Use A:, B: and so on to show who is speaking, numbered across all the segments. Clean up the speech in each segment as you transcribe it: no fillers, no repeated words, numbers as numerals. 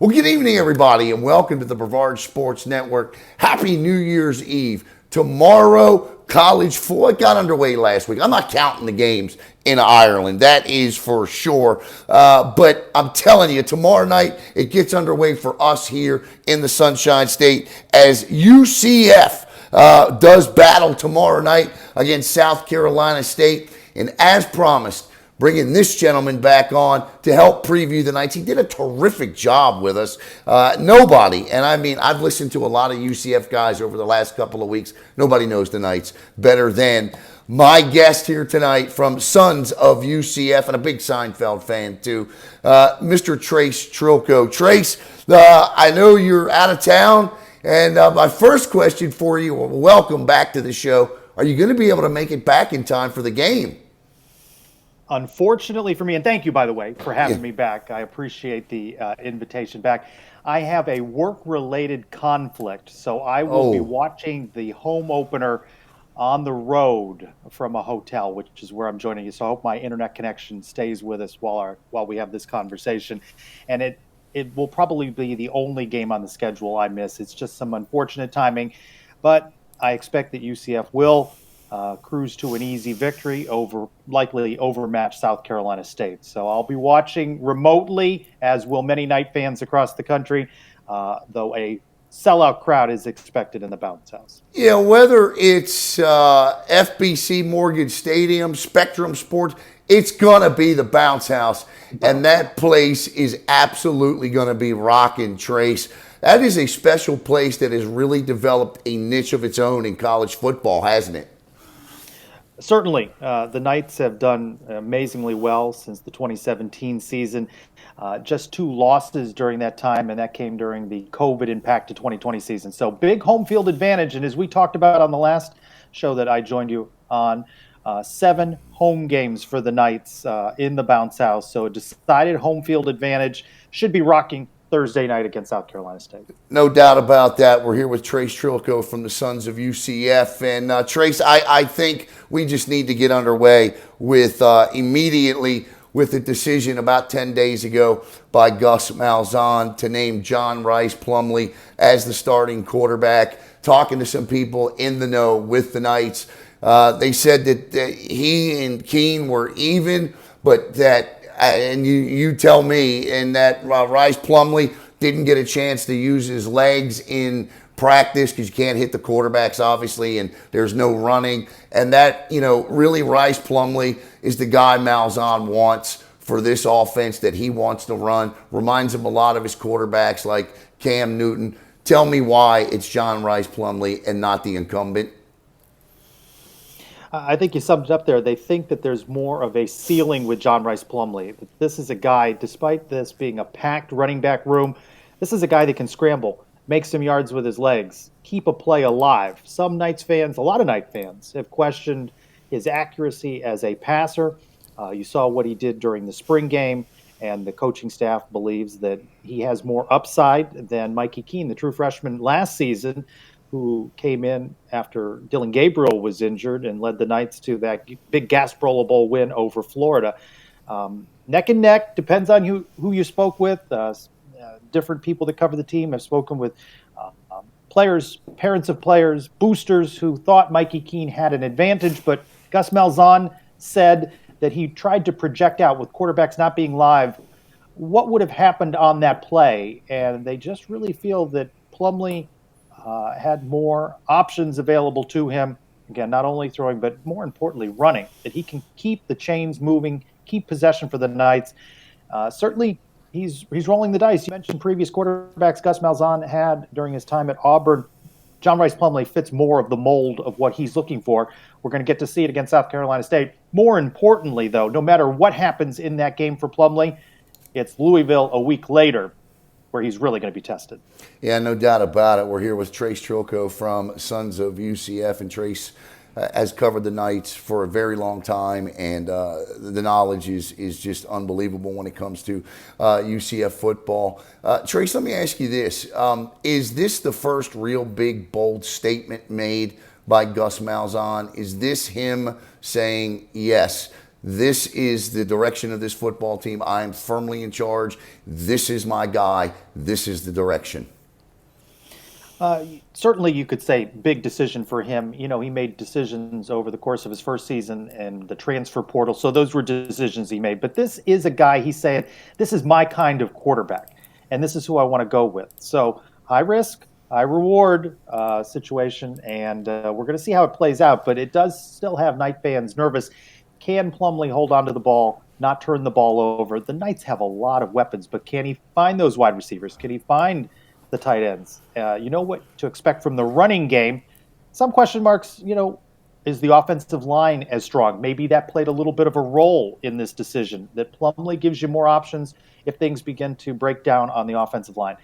A: Well, good evening, everybody, and welcome to the Brevard Sports Network. Happy New Year's Eve. Tomorrow, college football got underway last week. I'm not counting the games in Ireland, that is for sure. But I'm telling you, tomorrow night, it gets underway for us here in the Sunshine State as UCF does battle tomorrow night against South Carolina State. And as promised, bringing this gentleman back on to help preview the Knights. He did a terrific job with us. Nobody, and I mean, I've listened to a lot of UCF guys over the last couple of weeks. Nobody knows the Knights better than my guest here tonight from Sons of UCF, and a big Seinfeld fan too, Mr. Trace Trylko. Trace, I know you're out of town, and my first question for you, welcome back to the show. Are you going to be able to make it back in time for the game?
B: Unfortunately for me, and thank you, by the way, for having me back. I appreciate the invitation back. I have a work-related conflict, so I will be watching the home opener on the road from a hotel, which is where I'm joining you. So I hope my internet connection stays with us while we have this conversation. And it will probably be the only game on the schedule I miss. It's just some unfortunate timing, but I expect that UCF will cruise to an easy victory likely overmatch South Carolina State. So I'll be watching remotely, as will many Knight fans across the country, though a sellout crowd is expected in the Bounce House.
A: Yeah, whether it's FBC Mortgage Stadium, Spectrum Sports, it's going to be the Bounce House, and that place is absolutely going to be rocking, Trace. That is a special place that has really developed a niche of its own in college football, hasn't it?
B: Certainly. The Knights have done amazingly well since the 2017 season. Just 2 losses during that time, and that came during the COVID-impacted 2020 season. So big home field advantage, and as we talked about on the last show that I joined you on, 7 home games for the Knights in the Bounce House. So a decided home field advantage. Should be rocking Thursday night against South Carolina State.
A: No doubt about that. We're here with Trace Trylko from the Sons of UCF. And Trace, I think we just need to get underway with immediately with the decision about 10 days ago by Gus Malzahn to name John Rhys Plumlee as the starting quarterback. Talking to some people in the know with the Knights, they said that he and Keene were even, but that and you tell me, and that Rhys Plumlee didn't get a chance to use his legs in practice because you can't hit the quarterbacks, obviously, and there's no running. And that, really Rhys Plumlee is the guy Malzahn wants for this offense that he wants to run. Reminds him a lot of his quarterbacks like Cam Newton. Tell me why it's John Rhys Plumlee and not the incumbent.
B: I think you summed it up there. They think that there's more of a ceiling with John Rhys Plumlee. This is a guy, despite this being a packed running back room, this is a guy that can scramble, make some yards with his legs, keep a play alive. Some Knights fans, a lot of Knight fans, have questioned his accuracy as a passer. You saw what he did during the spring game, and the coaching staff believes that he has more upside than Mikey Keene, the true freshman last season, who came in after Dylan Gabriel was injured and led the Knights to that big Gasparilla Bowl win over Florida. Neck and neck, depends on who you spoke with. Different people that cover the team. I've spoken with players, parents of players, boosters who thought Mikey Keene had an advantage, but Gus Malzahn said that he tried to project out with quarterbacks not being live what would have happened on that play, and they just really feel that Plumlee had more options available to him. Again, not only throwing, but more importantly, running. That he can keep the chains moving, keep possession for the Knights. Certainly, he's rolling the dice. You mentioned previous quarterbacks Gus Malzahn had during his time at Auburn. John Rhys Plumlee fits more of the mold of what he's looking for. We're going to get to see it against South Carolina State. More importantly, though, no matter what happens in that game for Plumlee, it's Louisville a week later, where he's really going to be tested.
A: Yeah, no doubt about it. We're here with Trace Trylko from Sons of UCF, and Trace has covered the Knights for a very long time, and the knowledge is just unbelievable when it comes to UCF football. Trace, let me ask you this. Is this the first real big, bold statement made by Gus Malzahn? Is this him saying, yes, this is the direction of this football team. I am firmly in charge. This is my guy. This is the direction.
B: Certainly, you could say big decision for him. You know, he made decisions over the course of his first season and the transfer portal. So those were decisions he made. But this is a guy, he said, this is my kind of quarterback, and this is who I want to go with. So high risk, high reward situation, and we're going to see how it plays out. But it does still have Knight fans nervous. Can Plumlee hold on to the ball, not turn the ball over? The Knights have a lot of weapons, but can he find those wide receivers? Can he find the tight ends? You know what to expect from the running game. Some question marks, is the offensive line as strong? Maybe that played a little bit of a role in this decision, that Plumlee gives you more options if things begin to break down on the offensive line.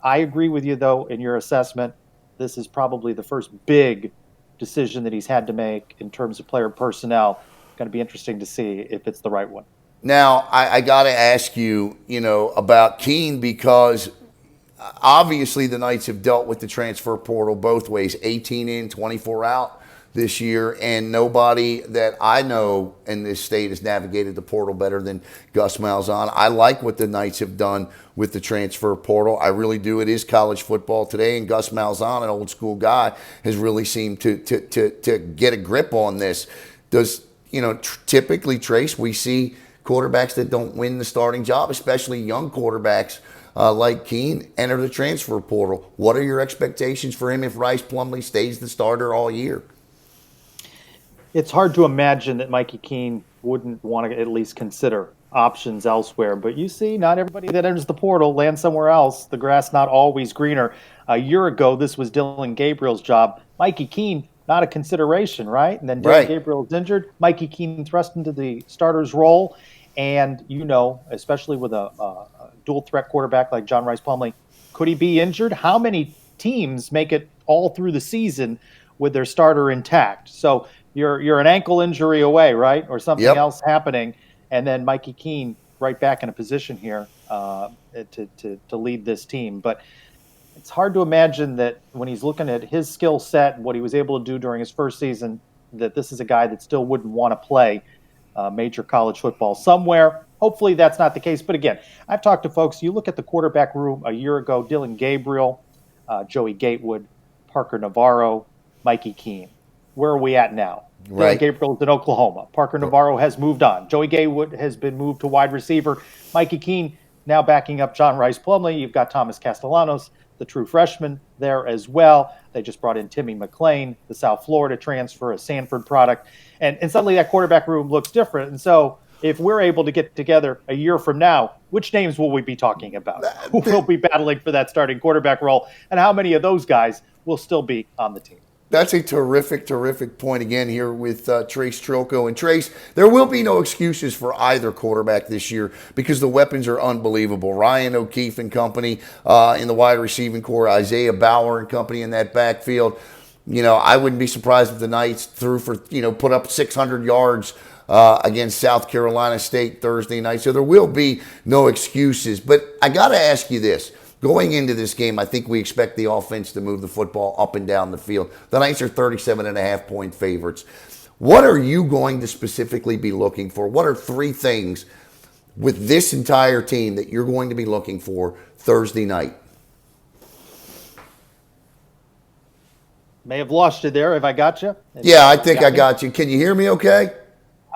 B: I agree with you, though, in your assessment. This is probably the first big decision that he's had to make in terms of player personnel. Going to be interesting to see if it's the right one.
A: Now, I got to ask you, about Keene, because obviously the Knights have dealt with the transfer portal both ways, 18 in, 24 out this year, and nobody that I know in this state has navigated the portal better than Gus Malzahn. I like what the Knights have done with the transfer portal. I really do. It is college football today, and Gus Malzahn, an old school guy, has really seemed to get a grip on this. Does, typically, Trace, we see quarterbacks that don't win the starting job, especially young quarterbacks, like Keene, enter the transfer portal. What are your expectations for him if Rhys Plumlee stays the starter all year?
B: It's hard to imagine that Mikey Keene wouldn't want to at least consider options elsewhere. But you see, not everybody that enters the portal lands somewhere else. The grass not always greener. A year ago, this was Dylan Gabriel's job. Mikey Keene, not a consideration, right? And then Dylan Gabriel's injured. Mikey Keene thrust into the starter's role. And, especially with a dual threat quarterback like John Rhys Plumlee, could he be injured? How many teams make it all through the season with their starter intact? So you're an ankle injury away, right? Or something else happening. And then Mikey Keene right back in a position here to lead this team. But it's hard to imagine that when he's looking at his skill set, what he was able to do during his first season, that this is a guy that still wouldn't want to play major college football somewhere. Hopefully that's not the case. But again, I've talked to folks. You look at the quarterback room a year ago, Dylan Gabriel, Joey Gatewood, Parker Navarro, Mikey Keene. Where are we at now?
A: Right.
B: Dylan Gabriel's in Oklahoma. Parker Navarro has moved on. Joey Gatewood has been moved to wide receiver. Mikey Keene now backing up John Rhys Plumlee. You've got Thomas Castellanos, the true freshman, there as well. They just brought in Timmy McClain, the South Florida transfer, a Sanford product. And suddenly that quarterback room looks different. And so if we're able to get together a year from now, which names will we be talking about? Who will be battling for that starting quarterback role? And how many of those guys will still be on the team?
A: That's a terrific, terrific point again here with Trace Trylko. And Trace, there will be no excuses for either quarterback this year because the weapons are unbelievable. Ryan O'Keefe and company in the wide receiving core, Isaiah Bauer and company in that backfield. I wouldn't be surprised if the Knights threw for, put up 600 yards against South Carolina State Thursday night. So there will be no excuses. But I got to ask you this. Going into this game, I think we expect the offense to move the football up and down the field. The Knights are 37.5-point favorites. What are you going to specifically be looking for? What are three things with this entire team that you're going to be looking for Thursday night?
B: May have lost you there. Have I got you?
A: Yeah, I think I got you. Can you hear me okay?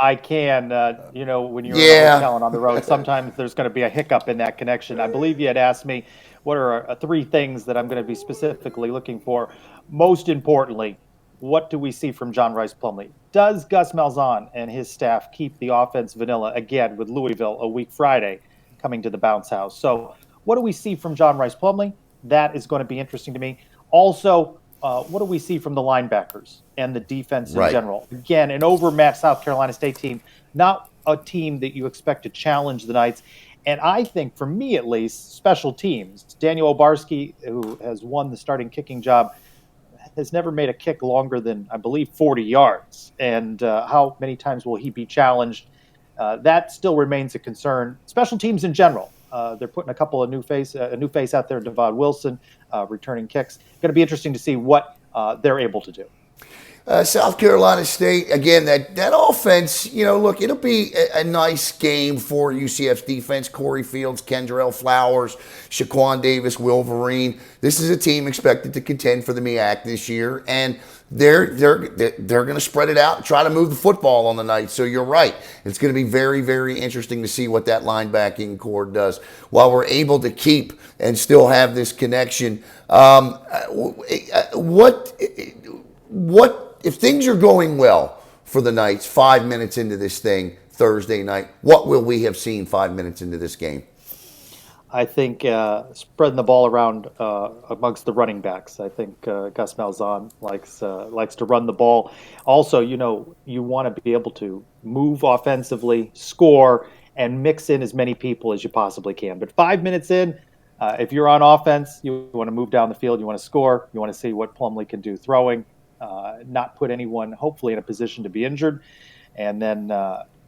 B: I can. When you're in a hotel and on the road, sometimes there's going to be a hiccup in that connection. I believe you had asked me what are three things that I'm going to be specifically looking for. Most importantly, what do we see from John Rhys Plumlee? Does Gus Malzahn and his staff keep the offense vanilla again with Louisville a week Friday coming to the bounce house? So what do we see from John Rhys Plumlee? That is going to be interesting to me. Also, what do we see from the linebackers and the defense in general? Again, an overmatched South Carolina State team, not a team that you expect to challenge the Knights. And I think, for me at least, special teams. Daniel Obarski, who has won the starting kicking job, has never made a kick longer than, I believe, 40 yards. And how many times will he be challenged? That still remains a concern. Special teams in general. They're putting a couple of new face out there, Devon Wilson, returning kicks. Going to be interesting to see what they're able to do.
A: South Carolina State, again, that offense, look, it'll be a nice game for UCF's defense. Corey Fields, Kendrell Flowers, Shaquan Davis, Wolverine. This is a team expected to contend for the MEAC this year, and they're going to spread it out and try to move the football on the night. So you're right. It's going to be very, very interesting to see what that linebacking core does. While we're able to keep and still have this connection, what if things are going well for the Knights 5 minutes into this thing Thursday night, what will we have seen 5 minutes into this game?
B: I think spreading the ball around amongst the running backs. I think Gus Malzahn likes to run the ball. Also, you want to be able to move offensively, score, and mix in as many people as you possibly can. But 5 minutes in, if you're on offense, you want to move down the field, you want to score, you want to see what Plumlee can do throwing. Not put anyone, hopefully, in a position to be injured, and then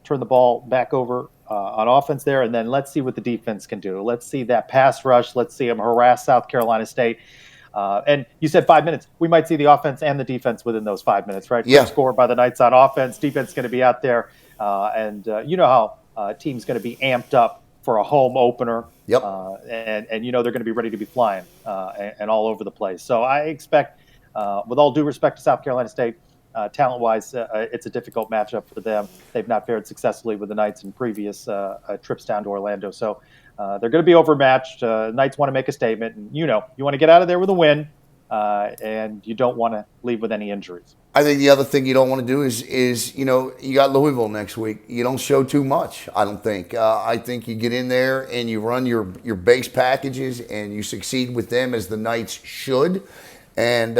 B: turn the ball back over on offense there, and then let's see what the defense can do. Let's see that pass rush. Let's see them harass South Carolina State. And you said 5 minutes. We might see the offense and the defense within those 5 minutes, right?
A: Yeah.
B: Score by the Knights on offense. Defense is going to be out there, and you know how a team's going to be amped up for a home opener.
A: Yep.
B: And they're going to be ready to be flying and all over the place. So I expect, with all due respect to South Carolina State, talent-wise, it's a difficult matchup for them. They've not fared successfully with the Knights in previous trips down to Orlando. So they're going to be overmatched. Knights want to make a statement. And, you want to get out of there with a win, and you don't want to leave with any injuries.
A: I think the other thing you don't want to do is you got Louisville next week. You don't show too much, I don't think. I think you get in there and you run your base packages and you succeed with them as the Knights should. And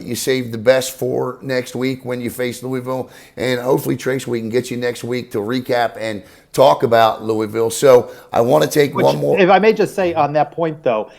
A: you save the best for next week when you face Louisville. And hopefully, Trace, we can get you next week to recap and talk about Louisville. So I want to take one more.
B: If I may just say on that point, though,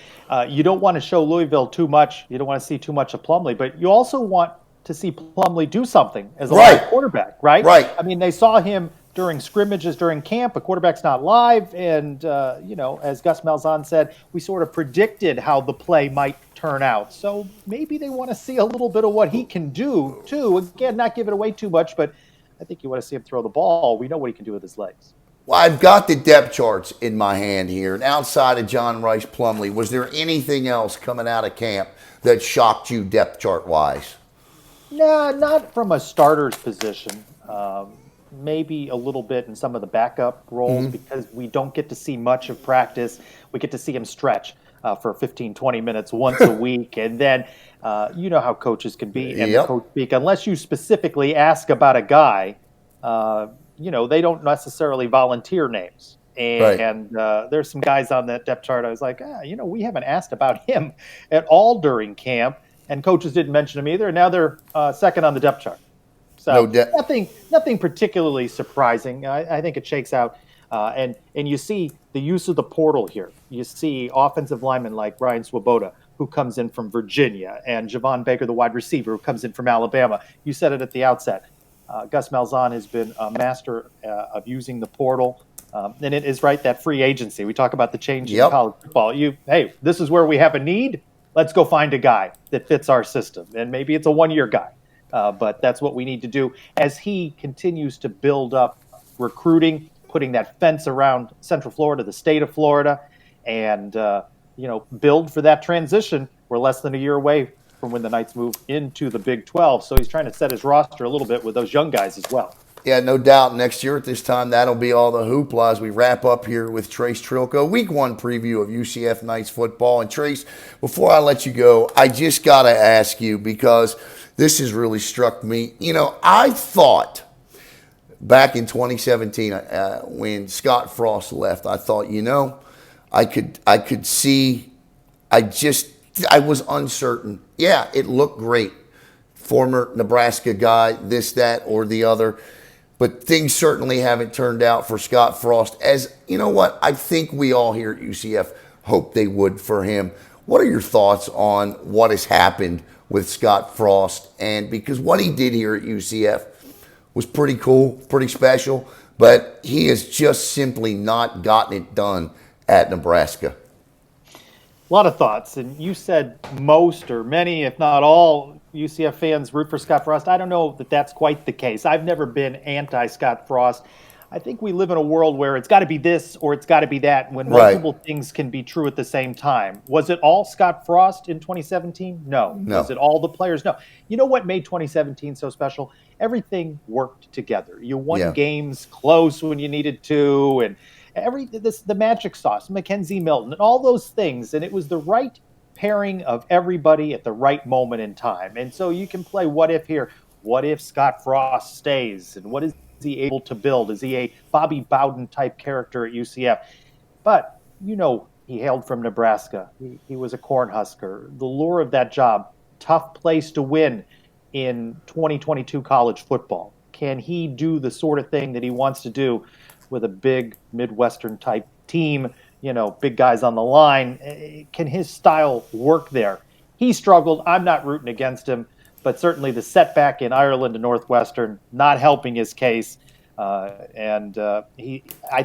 B: you don't want to show Louisville too much. You don't want to see too much of Plumlee. But you also want to see Plumlee do something as a live quarterback, right?
A: Right.
B: I mean, they saw him during scrimmages during camp. A quarterback's not live. And, as Gus Malzahn said, we sort of predicted how the play might turn out. So maybe they want to see a little bit of what he can do, too. Again, not give it away too much, but I think you want to see him throw the ball. We know what he can do with his legs.
A: Well, I've got the depth charts in my hand here. And outside of John Rice Plumlee, was there anything else coming out of camp that shocked you depth chart-wise?
B: Nah, not from a starter's position. Maybe a little bit in some of the backup roles because we don't get to see much of practice. We get to see him stretch for 15, 20 minutes once a week. And then you know how coaches can be. And coach speak, unless you specifically ask about a guy, they don't necessarily volunteer names. And there's some guys on that depth chart. I was like, we haven't asked about him at all during camp. And coaches didn't mention him either. And now they're second on the depth chart. So nothing particularly surprising. I think it shakes out. And you see the use of the portal here. You see offensive linemen like Ryan Swoboda, who comes in from Virginia, and Javon Baker, the wide receiver, who comes in from Alabama. You said it at the outset. Gus Malzahn has been a master of using the portal. And it is that free agency. We talk about the change in college football. This is where we have a need. Let's go find a guy that fits our system. And maybe it's a one-year guy. But that's what we need to do as he continues to build up recruiting, putting that fence around Central Florida, the state of Florida, and build for that transition. We're less than a year away from when the Knights move into the Big 12. So he's trying to set his roster a little bit with those young guys as well.
A: Yeah, no doubt. Next year at this time, that'll be all the hoopla as we wrap up here with Trace Trylko. Week 1 preview of UCF Knights football. And Trace, before I let you go, I just got to ask you because this has really struck me. I thought back in 2017 when Scott Frost left, I thought, I could see, I was uncertain. Yeah, it looked great. Former Nebraska guy, this, that, or the other. But things certainly haven't turned out for Scott Frost as, I think we all here at UCF hope they would for him. What are your thoughts on what has happened with Scott Frost? And because what he did here at UCF was pretty cool, pretty special, but he has just simply not gotten it done at Nebraska.
B: A lot of thoughts. And you said most or many, if not all, UCF fans root for Scott Frost. I don't know that that's quite the case. I've never been anti Scott Frost. I think we live in a world where it's got to be this or it's got to be that when
A: Right.
B: multiple things can be true at the same time. Was it all Scott Frost in 2017? No. Was
A: No.
B: it all the players? No. You know what made 2017 so special? Everything worked together. You won
A: Yeah.
B: games close when you needed to, and the magic sauce, Mackenzie Milton, and all those things, and it was the right pairing of everybody at the right moment in time. And so you can play what if here. What if Scott Frost stays? And what is he able to build? Is he a Bobby Bowden type character at UCF? But he hailed from Nebraska. He was a Cornhusker. The lure of that job, tough place to win in 2022 college football. Can he do the sort of thing that he wants to do with a big Midwestern type team, big guys on the line? Can his style work there? He struggled. I'm not rooting against him, but certainly the setback in Ireland and Northwestern not helping his case. I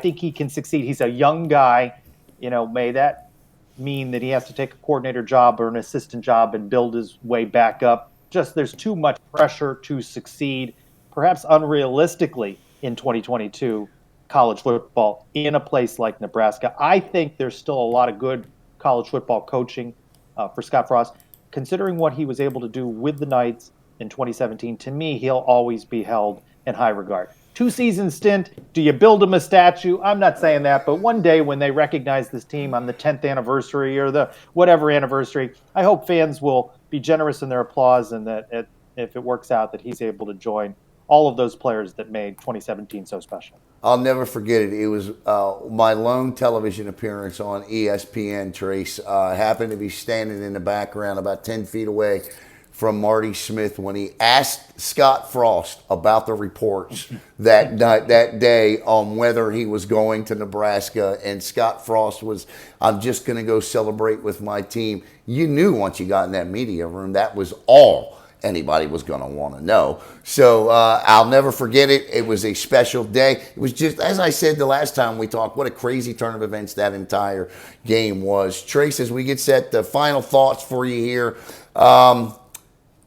B: think he can succeed. He's a young guy. May that mean that he has to take a coordinator job or an assistant job and build his way back up. Just there's too much pressure to succeed, perhaps unrealistically in 2022 college football in a place like Nebraska. I think there's still a lot of good college football coaching for Scott Frost. Considering what he was able to do with the Knights in 2017, to me, he'll always be held in high regard. 2-season stint, do you build him a statue? I'm not saying that, but one day when they recognize this team on the 10th anniversary or the whatever anniversary, I hope fans will be generous in their applause, and that if it works out, that he's able to join all of those players that made 2017 so special.
A: I'll never forget it. It was my lone television appearance on ESPN, Trace. Happened to be standing in the background about 10 feet away from Marty Smith when he asked Scott Frost about the reports that day on whether he was going to Nebraska. And Scott Frost was, I'm just going to go celebrate with my team. You knew once you got in that media room, that was all anybody was going to want to know. So I'll never forget it. It was a special day. It was just, as I said the last time we talked, what a crazy turn of events that entire game was. Trace, as we get set, the final thoughts for you here.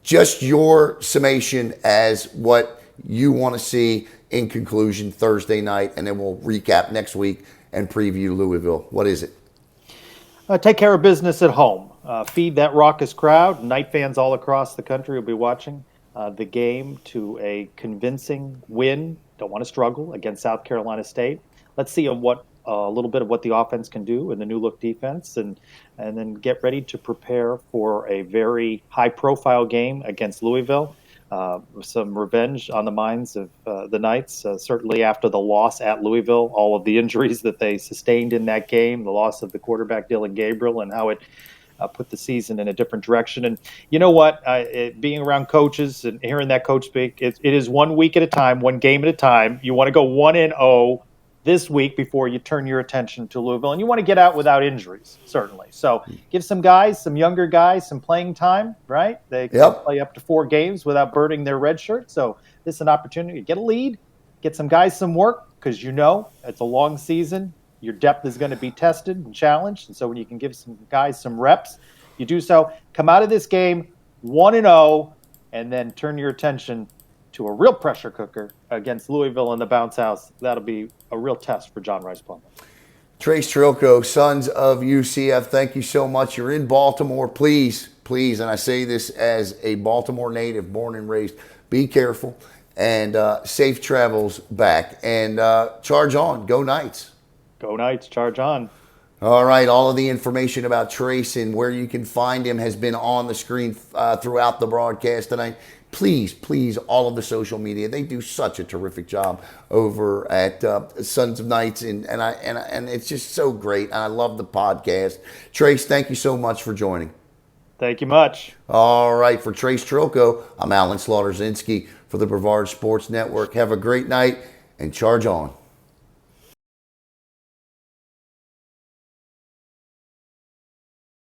A: Just your summation as what you want to see in conclusion Thursday night, and then we'll recap next week and preview Louisville. What is it?
B: Take care of business at home. Feed that raucous crowd. Knight fans all across the country will be watching the game to a convincing win. Don't want to struggle against South Carolina State. Let's see a little bit of what the offense can do in the new look defense, and then get ready to prepare for a very high-profile game against Louisville. Some revenge on the minds of the Knights, certainly after the loss at Louisville, all of the injuries that they sustained in that game, the loss of the quarterback Dylan Gabriel, and how it put the season in a different direction. And you know what? Being around coaches and hearing that coach speak, it is 1 week at a time, one game at a time. You want to go 1-0 this week before you turn your attention to Louisville, and you want to get out without injuries, certainly. So give some guys, some younger guys, some playing time, right? They can play up to 4 games without burning their red shirt. So this is an opportunity to get a lead, get some guys some work, because it's a long season. Your depth is going to be tested and challenged. And so when you can give some guys some reps, you do so. Come out of this game 1-0, and then turn your attention to a real pressure cooker against Louisville in the bounce house. That'll be a real test for John Rice Plumlee.
A: Trace Trylko, Sons of UCF, thank you so much. You're in Baltimore. Please, and I say this as a Baltimore native, born and raised, be careful and safe travels back. And charge on. Go Knights.
B: Go Knights. Charge on.
A: All right. All of the information about Trace and where you can find him has been on the screen throughout the broadcast tonight. Please, all of the social media. They do such a terrific job over at Sons of Knights, and it's just so great. And I love the podcast. Trace, thank you so much for joining.
B: Thank you much.
A: All right. For Trace Trylko, I'm Alan Slaughter-Zinski for the Brevard Sports Network. Have a great night and charge on.